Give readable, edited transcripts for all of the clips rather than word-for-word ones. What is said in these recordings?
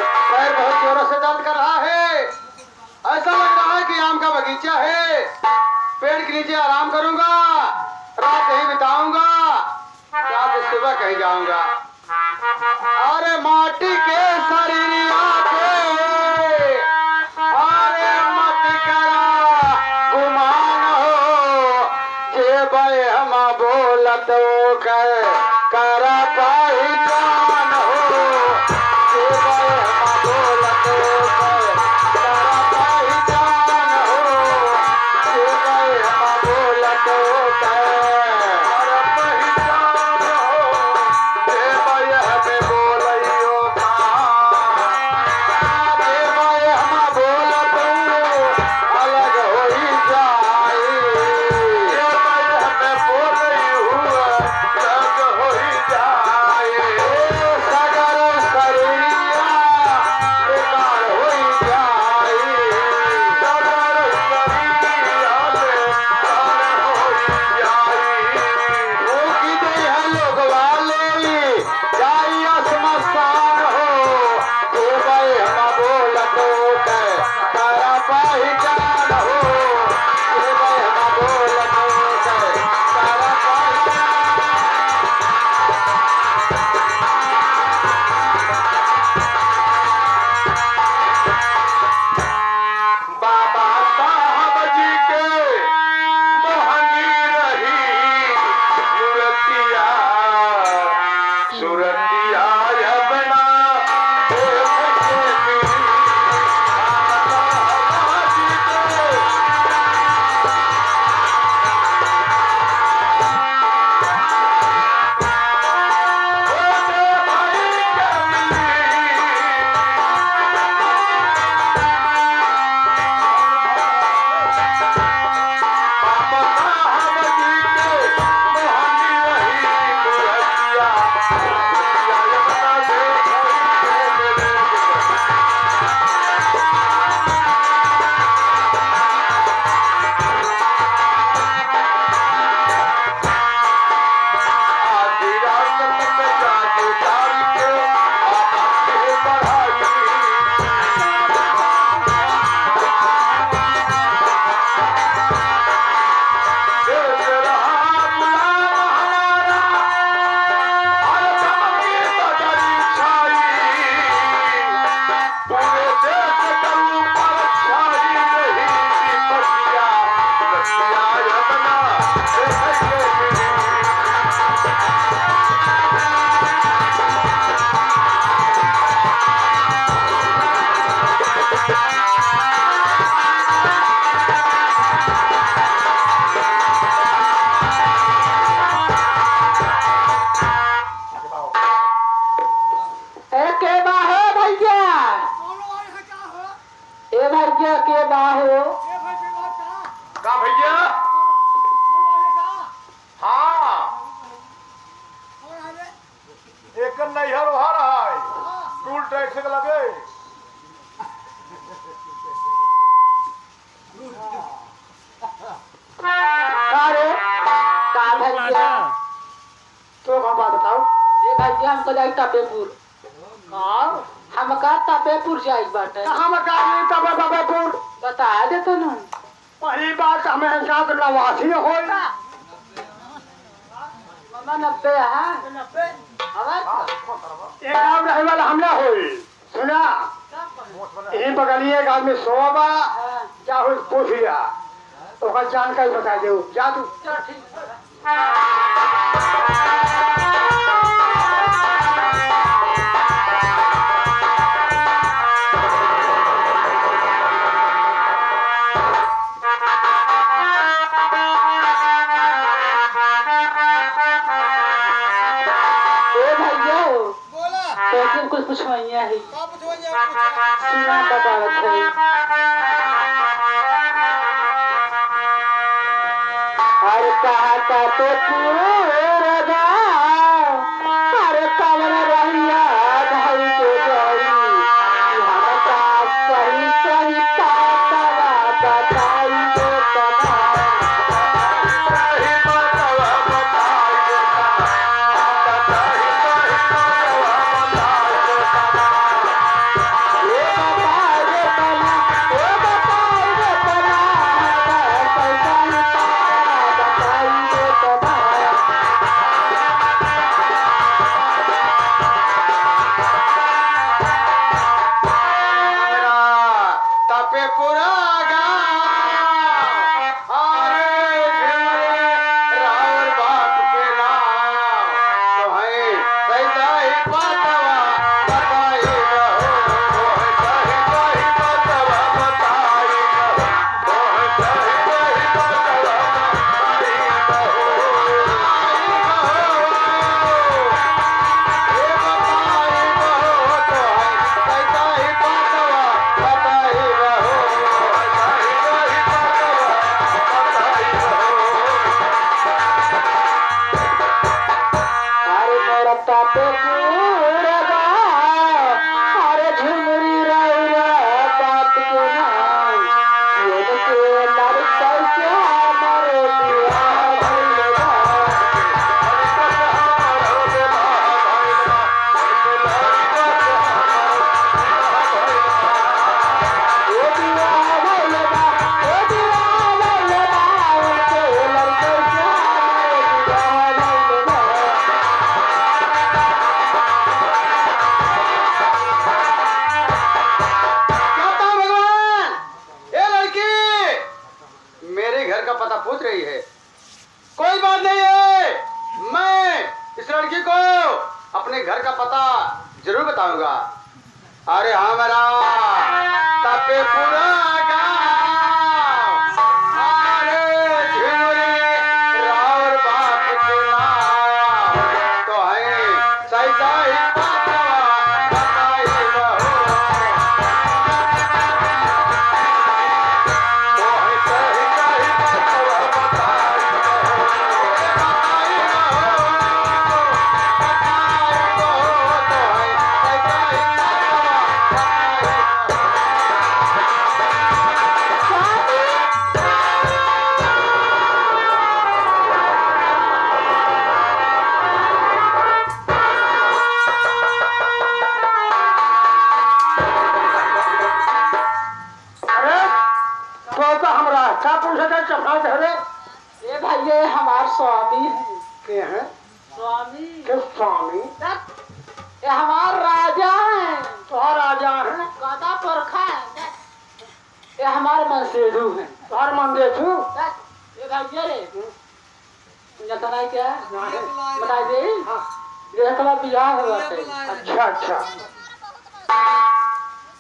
पैर बहुत जोरों से दर्द कर रहा है। ऐसा लग रहा है कि आम का बगीचा है। पेड़ के नीचे आराम करूंगा, रात यहीं बिताऊंगा, रात सुबह कहीं जाऊंगा। अरे माटी के शरीरिया पे, अरे मत करा गुमान हो, जे बे हम बोलत करा पहचान हो, जे बे हम बोलत करा पहचान हो, जे बे हम बोलत करा पहचान हो, जे बे हमें बोलियो का, जे बे हम बोलत अलग होई जाए, जे बे हमें बोलियो अलग होई जाए, सगर शरीरिया बेकार होई जाए, सगर शरीरिया बेकार होई जाए। रोकी दे है लोग वाले जाई आसमान हो, जे बे हम बोलत करा पहचान हो, जे बे हम बोलत करा पहचान। बाबा साहब जी के मोहनी रही सुरतिया, सुरतिया अपना देश के पीर। बाबा साहब जी के छोटे भाई के बाबा साहब जी के मोहनी रही सुरतिया, सुरतिया अपना देश के पीर। आधी रात तक जागे जाग के आकाश बढ़ाई, देश रहा गुलाम हमारा, हर चमकी बदली छाई, पूरे देश के ऊपर छाई रही विपत्तियां, विपत्तियां अपना देश के पीर। के बाहो भैया, ए भैया के बाहो का भैया। हाँ एक नैहर ओहर है, टूल टैक्स के लगे। का रे का भैया, तो हम बात बताओ। ए भैया हमको जाई तापेपुर। हमका तापेपुर जाई बाटे। हम का तापेपुर बता दे तो न। पहली बात हमें साथ नवासी होई। मामा 90 है 90 एक गांव रहे वाला हमला होई। सुना यही बगलिए गांव में सोबा जा हो पूछ लिया तो का जानकारी बता दे जा तू। कुछ पूछवाइया है सुना बतावत है। अरे कहता तो पूरा अरे कवन रहिया भाई के गई हमका सही सही बतावा बताई दे तना सही बतावा बताई दे तना बताई सही बतावा बताई दे तना। हमरा तपे पूरा ये भाई ये हमार स्वामी है। के हैं स्वामी के स्वामी ये हमार राजा है। तो राजा है गदा पुरखा है। ये हमार मनसेधु है। तार मन देखू ये भाई रे जाता नहीं क्या नहीं। बताई दे। ये कब बियाह हुआ है। अच्छा अच्छा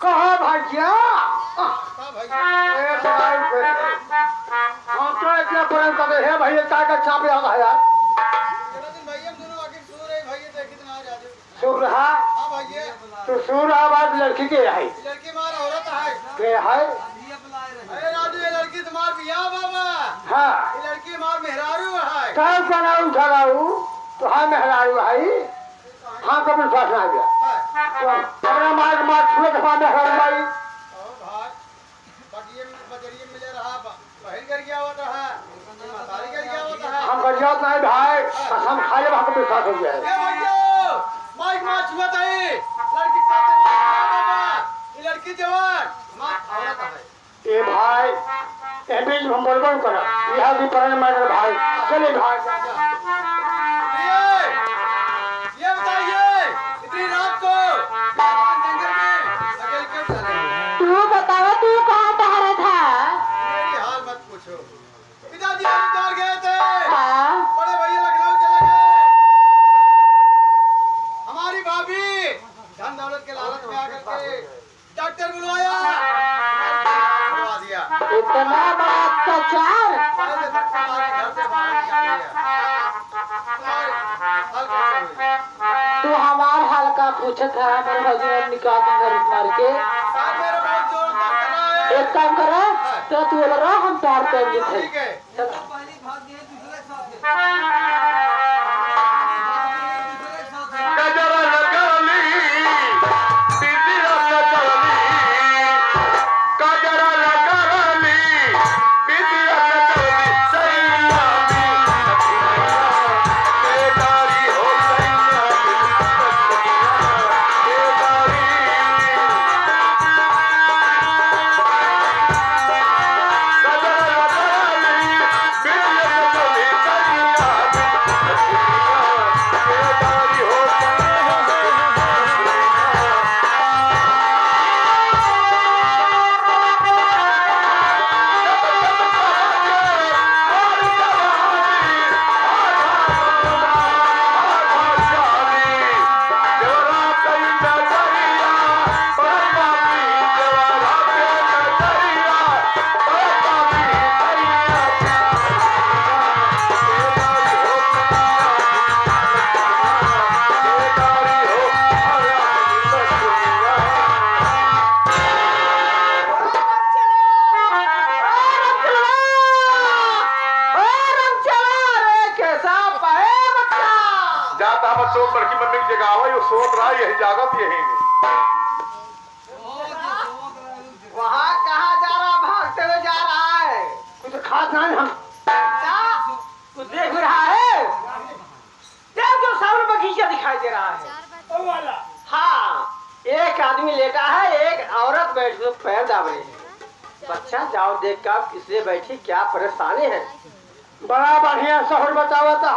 कहा भैया हम तो इतना प्रेम करते हैं भैया का छापे आ गया सुर रहा तो सुर आवाज लड़की के है के है हाँ कब बना उठा लाऊ तो हाँ मेहरारू है हाँ कब विश्वास आ गया तो अपना मार मार पूरे दफा मेहरारू भाई हम गरियात नहीं भाई हम खा ले हमको विश्वास हो गया है लड़की जवान ये भाई ये बीच हम बोलबो करा यह भी परण मार भाई चले भाई ये बताइए इतनी रात को जंगल में अकेले क्यों चले? तू बताओ तू कहाँ ठहरा था? मेरी हाल मत पूछो। पिताजी हरिद्वार गए थे। हाँ। बड़े भैया लखनऊ चले गए। हमारी भाभी धन दौलत के लालच में आकर के डॉक्टर बुलवाया, बुलवा दिया। इतना बड़ा अत्याचार। पहले तक हमारे घर से बाहर निकाल दिया। हाल कैसे हुई? तू हमार हाल का पूछत है मेरे भैया निकाल के घर मार के। साहब मेरे बहुत जोर तक कर रहा है। एक काम करे तो तू बोल रहा हम तार करेंगे थे। ठीक है। चल। गजरा लगली दीदिया गजरली गजरा लगली दीदिया गजरली सैया बेदारी हो सैया बेदारी गजरा लगली दीदिया गजरली सैया बेदारी हो जाता बच्चों बड़की मम्मी की जगह आवा यो सोच रहा यही जागत यही नहीं वहाँ कहाँ जा रहा, भागते हुए जा रहा है? कुछ खास नहीं हम क्या? कुछ देख रहा है? देख जो सामने बगीचा दिखाई दे रहा है। ओ वाला हाँ, एक आदमी लेटा है, एक औरत बैठी तो पैर दाब रही है। बच्चा जाओ देख कर किसलिए बैठी, क्या परेशानी है? बड़ा बढ़िया शहर बतावा था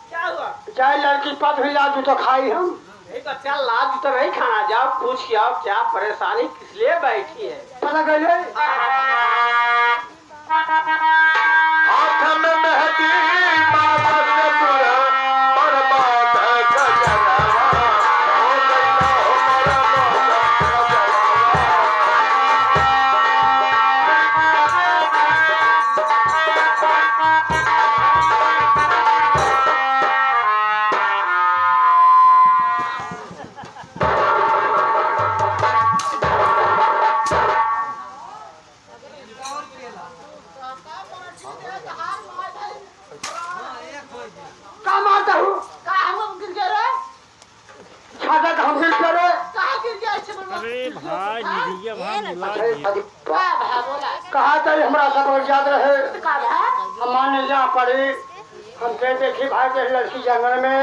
क्या हुआ? चाहे लड़की पद भी लाजू तो खाई हम नहीं बच्चा, लाज तो नहीं खाना, जाओ पूछ के आओ क्या परेशानी, किसलिए बैठी है? पता गए हाथ में मेहंदी बाबा से पूरा बर्बाद गजरा हो गया हमारा अरे भाई निधिया भाई मिला अरे दिया। का भा बोला कहा था हमारा सब याद रहे का भा हम माने जहाँ पड़ी हम कह देखी भाई के लड़की जंगल में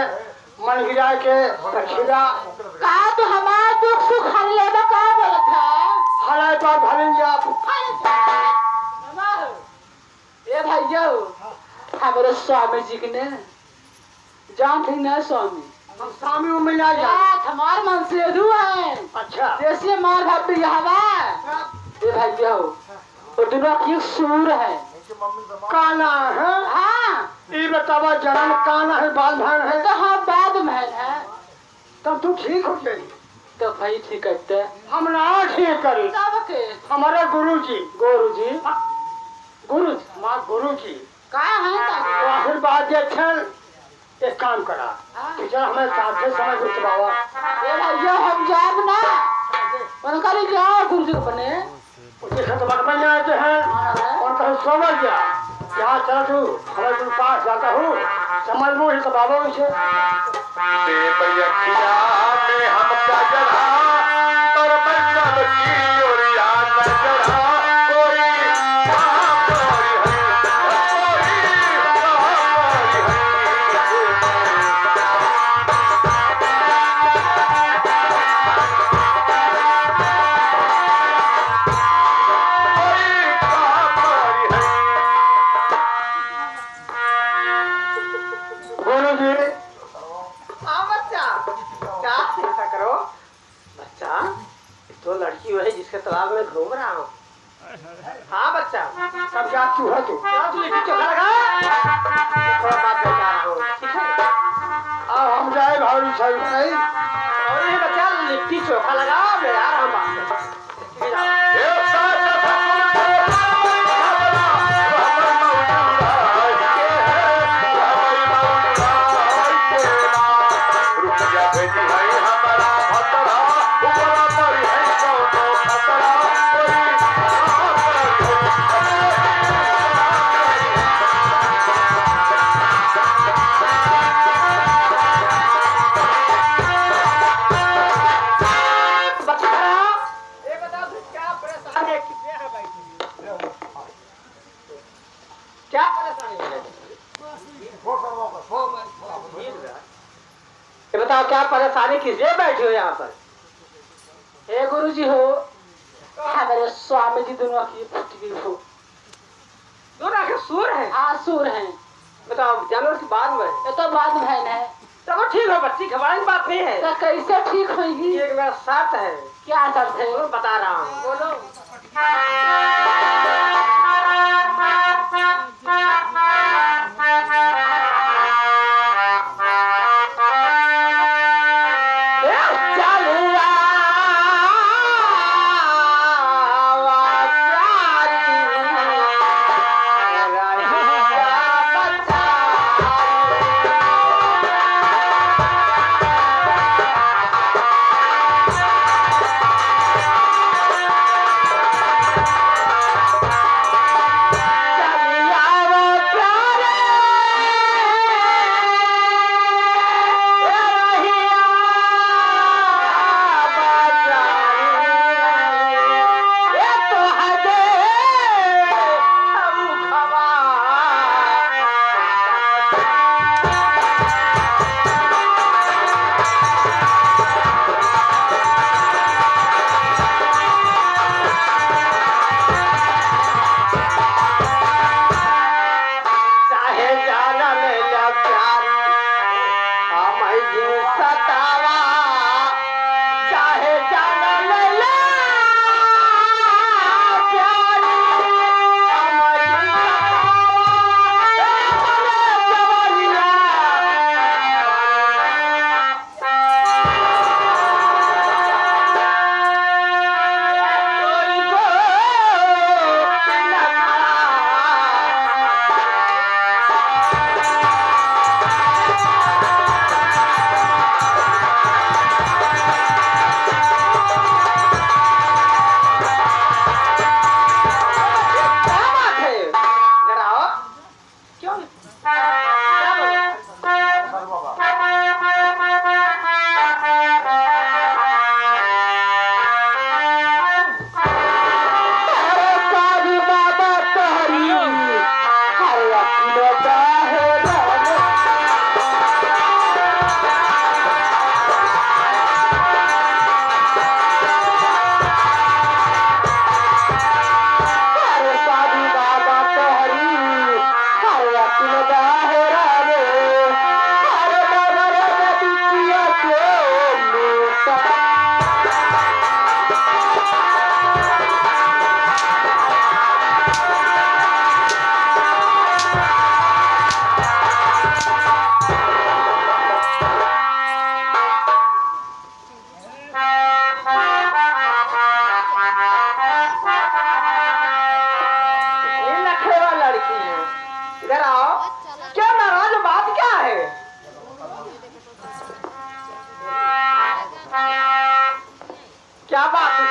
मन गिरा के खीरा का तो हमार दुख सुख हर लेबा का बोलत है हराए तो भरिन जा ए भैया हमारे स्वामी जी के ने जानते ना स्वामी हम स्वामी में मिला जा हमार मन से है अच्छा जैसे मार भाभी हवा ए भैया वो दोनों की सूर है काना है हाँ ये बतावा जन्म काना है बाल भान है तो हाँ बाद में है तब तू ठीक हो गई तो भाई ठीक कहते हम ना ठीक करी तब के हमारे गुरु जी गुरु जी माँ गुरु जी का है तो आशीर्वाद दे छन एक काम करा चल हमें साथे समय बितावा ए भैया हम जाब ना उनका ले जाओ गुरु जी को बने उसे खतबा बन जाते हैं और कहीं समझ जा यहाँ चल तू हमारे तुम पास जाता हूँ समझ लो ही बाबा उसे गुरु जी हाँ बच्चा क्या ऐसा करो बच्चा तो लड़की वही जिसके तालाब में घूम रहा हूँ हाँ बच्चा कब जा तू है तू तू लिट्टी चोखा लगा थोड़ा बात कर रहा हूँ ठीक है अब हम जाए भाई सही नहीं और ये बच्चा लिट्टी चोखा लगा मैं आ रहा हूँ बात ये बता तू क्या परेशानी है कितने हैं बैठे क्या परेशानी है ये बताओ क्या परेशानी किसलिए बैठे हो यहाँ पर हे गुरु जी हो हमारे स्वामी जी दोनों की फुटकी हो दोनों के सूर है आसुर हैं बताओ जानवर की बात में ये तो बाद में है चलो ठीक है बच्ची घबराने की बात नहीं है तो कैसे ठीक होगी ये एक मेरा शर्त है क्या शर्त है वो बता रहा हूँ बोलो हाँ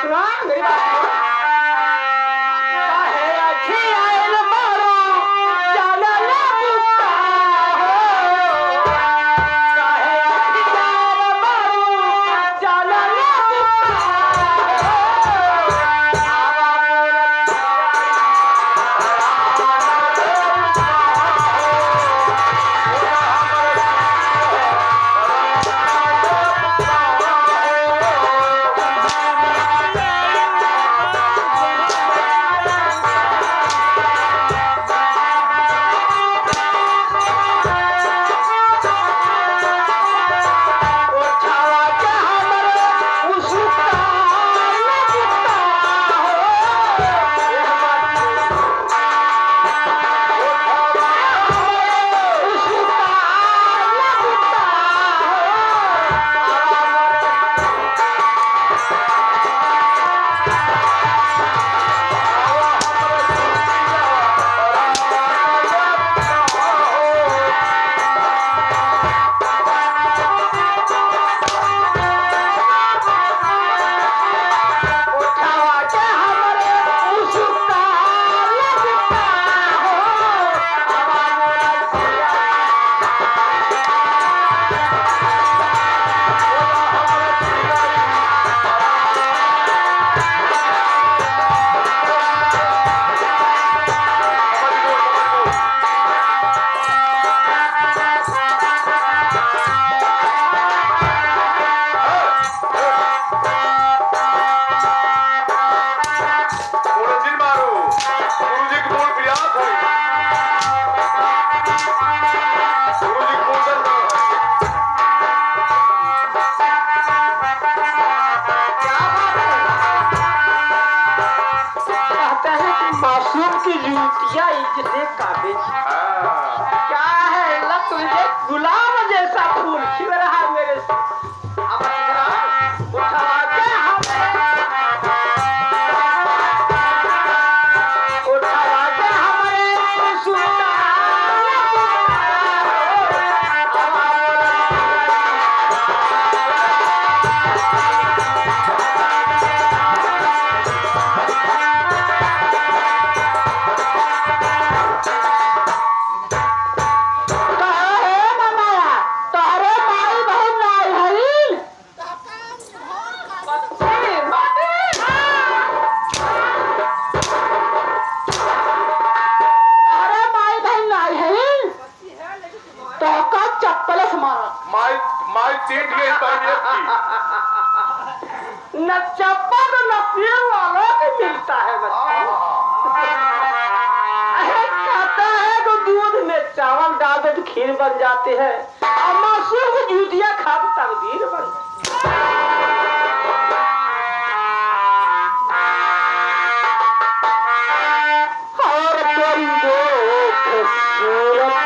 सुना मेरी बात सुनो। काहे अच्छी आयल मारो जाना ना मुक्ता हो। काहे अच्छी आयल मारो जाना ना मुक्ता हो। मासूम की जूतियां इतने काबिज क्या है अल्लाह तुझे गुलाब जैसा फूल खिल रहा है मेरे से। अब उठा के हमारे सुल्तान न चप्पल न पीर वालों को मिलता है कहता है तो दूध में चावल डाल दे तो खीर बन जाती है और मासूम को जूतियां खा तो तकदीर बन और कोई देख सूरत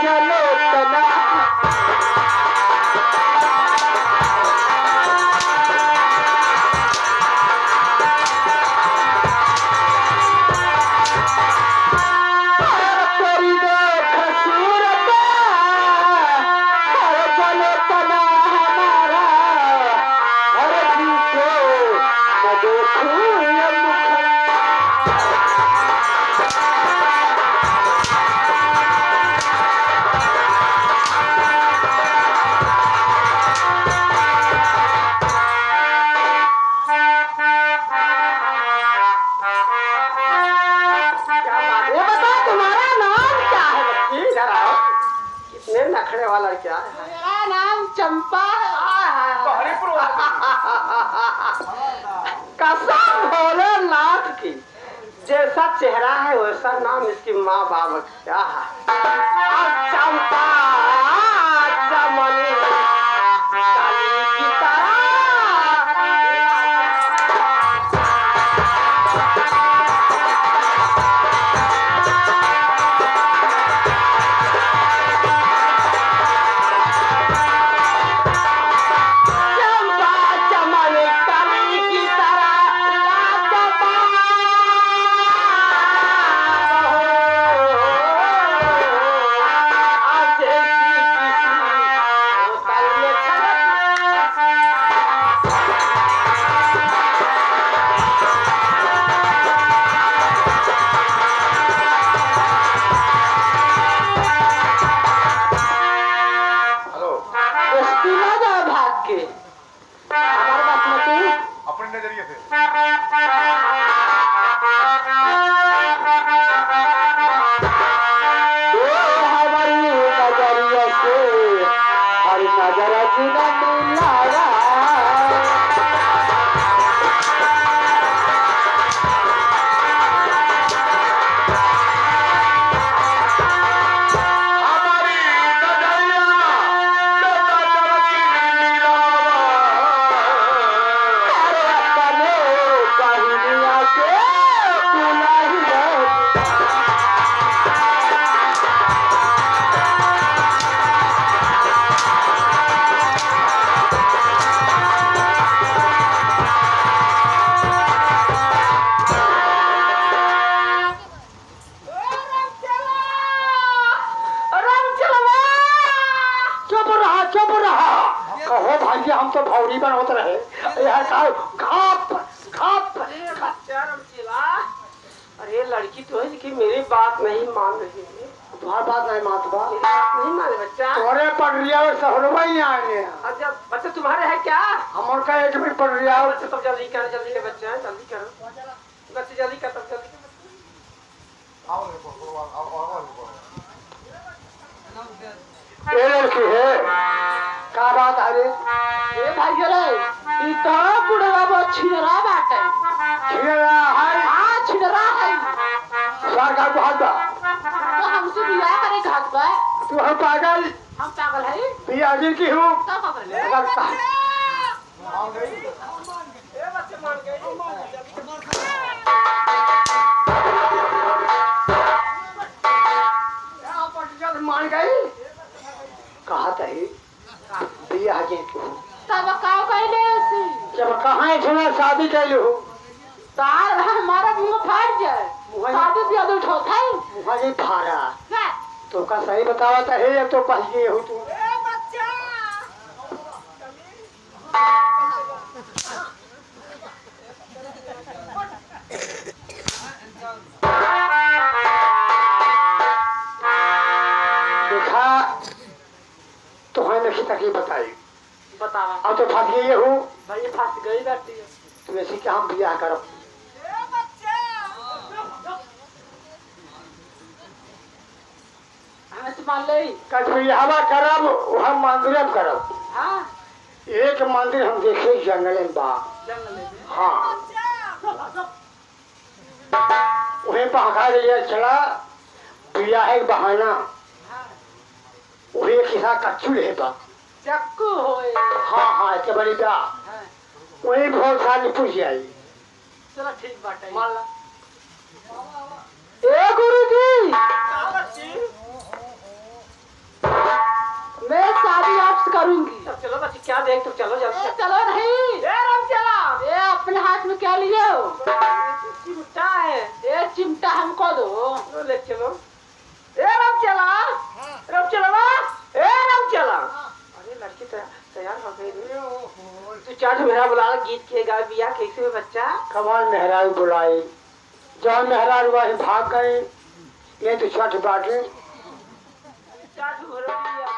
चलो तना नखरे वाला क्या है? मेरा नाम चंपा है। कसम भोलेनाथ की जैसा चेहरा है वैसा नाम इसकी माँ बाप क्या है? चंपा चमनी काली की तरह बिना मिलाया हमारी नजरिया लता चमकी नीलावा अरे अपने कहिनिया के बुलाई चुप रहा कहो भाई हम तो भौरी बन होते रहे यार घाप घाप अरे लड़की तो है लेकिन मेरी बात नहीं मान रही है। तुम्हारी बात नहीं मानता मेरी बात नहीं माने बच्चा। तोरे पटरिया में सहरवा ही आएंगे अच्छा बच्चा तुम्हारे है क्या? हम का एक मिनट पटरिया बच्चा तब जल्दी कर बच्चा जल्दी करो बच्चे जल्दी कर तब जल्दी कर। ये लड़की है क्या बात है रे ए भाई रे ई तो बुढ़वा बो छिनरा बाटे छिड़ा है हां छिनरा है सर का बहुत बा तो हमसे बियाह करे घाट पे तू हम पागल हम पागल है पिया जी की हूँ तो खबर ले अगर ए बच्चे मान गए। मान गई कहा था पिया जी की हूँ तब का कहले ऐसी जब कहाँ इतना शादी कैलू तार हमारा मुंह फाड़ जाए शादी से याद उठो था मुझे भारा तो का सही बतावा था है या तो पहले गए हो तू देखा तो हमें नहीं तकलीफ बताई बतावा अब तो फंस गई हूँ भाई फंस गई बैठी है। तुम ऐसी क्या हम बियाह करो हमें से मान ले कल बियाहवा करब वह मंदिर में करब हां एक मंदिर हम देखे जंगल में बा जंगल में हाँ वहीं पहुंचा दिया चला बियाह है बहाना वही किसा कच्चू है बा चक्कू होए हाँ हाँ के बड़ी बा हां वही बहुत सारी पूछ आई चलो ठीक बात है मान ला ए गुरुजी मैं शादी आपसे करूंगी तब चलो बच्चे क्या देख तुम चलो जल्दी ए, चलो नहीं ए राम चला ए अपने हाथ में क्या लिए हो चिमटा है ए चिमटा हमको दो लो ले चलो ए राम चला ए राम चला अरे लड़की तैयार हो गई तू चाट मेरा बुला गीत के गा बिया कैसे हुए बच्चा कमाल मेहरारू बुलाई जहाँ मेहरारू वही भाग गए ये तो छठ बाटे चाट हो रही है